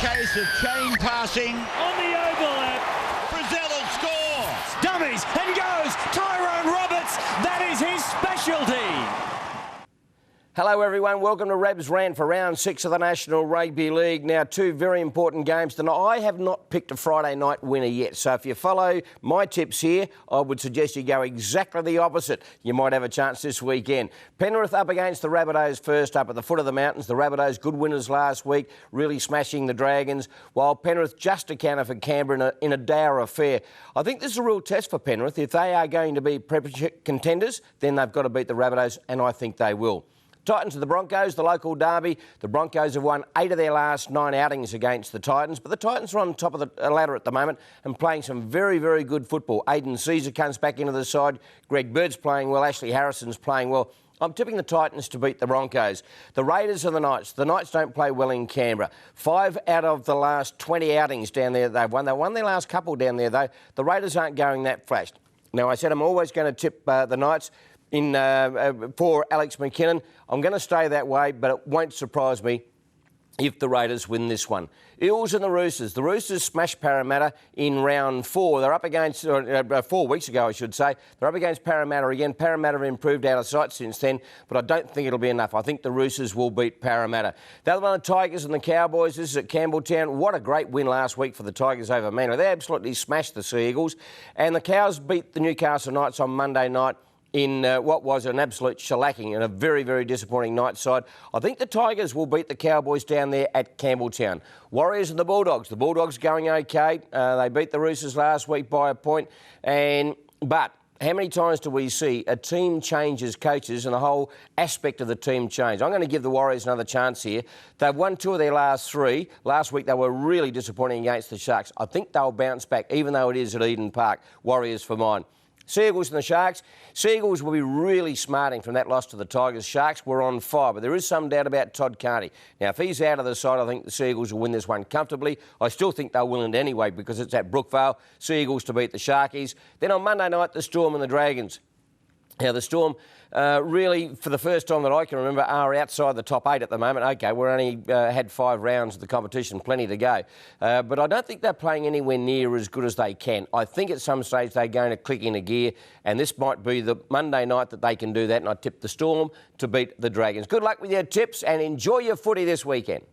case of chain passing. On the overlap. Brazil will score. Dummies and goes. Tyrone Roberts. That is his specialty. Hello everyone, welcome to Rabbs'S Rant for round 6 of the National Rugby League. Now, two very important games tonight. I have not picked a Friday night winner yet, so if you follow my tips here, I would suggest you go exactly the opposite. You might have a chance this weekend. Penrith up against the Rabbs'S first up at the foot of the mountains. The Rabbs'S, good winners last week, really smashing the Dragons, while Penrith just accounted for Canberra in a dour affair. I think this is a real test for Penrith. If they are going to be premiership contenders, then they've got to beat the Rabbs'S, and I think they will. Titans to the Broncos, the local derby. The Broncos have won 8 of their last 9 outings against the Titans, but the Titans are on top of the ladder at the moment and playing some very, very good football. Aidan Caesar comes back into the side. Greg Bird's playing well. Ashley Harrison's playing well. I'm tipping the Titans to beat the Broncos. The Raiders and the Knights. The Knights don't play well in Canberra. 5 out of the last 20 outings down there they've won. They won their last couple down there, though. The Raiders aren't going that flash. Now, I said I'm always going to tip the Knights for Alex McKinnon. I'm going to stay that way, but it won't surprise me if the Raiders win this one. Eels and the Roosters. The Roosters smashed Parramatta in round 4. They're up against, 4 weeks ago, I should say. They're up against Parramatta again. Parramatta have improved out of sight since then, but I don't think it'll be enough. I think the Roosters will beat Parramatta. The other one, the Tigers and the Cowboys. This is at Campbelltown. What a great win last week for the Tigers over Manly. They absolutely smashed the Sea Eagles. And the Cows beat the Newcastle Knights on Monday night in what was an absolute shellacking and a very, very disappointing night side. I think the Tigers will beat the Cowboys down there at Campbelltown. Warriors and the Bulldogs. The Bulldogs going okay. They beat the Roosters last week by a point. But how many times do we see a team changes coaches and the whole aspect of the team change? I'm going to give the Warriors another chance here. They've won 2 of their last 3. Last week they were really disappointing against the Sharks. I think they'll bounce back, even though it is at Eden Park. Warriors for mine. Sea Eagles and the Sharks. Sea Eagles will be really smarting from that loss to the Tigers. Sharks were on fire, but there is some doubt about Todd Carney. Now, if he's out of the side, I think the Sea Eagles will win this one comfortably. I still think they'll win it anyway because it's at Brookvale. Sea Eagles to beat the Sharkies. Then on Monday night, the Storm and the Dragons. Now, the Storm really, for the first time that I can remember, are outside the top 8 at the moment. OK, we're only had 5 rounds of the competition, plenty to go. But I don't think they're playing anywhere near as good as they can. I think at some stage they're going to click in a gear, and this might be the Monday night that they can do that, and I tip the Storm to beat the Dragons. Good luck with your tips and enjoy your footy this weekend.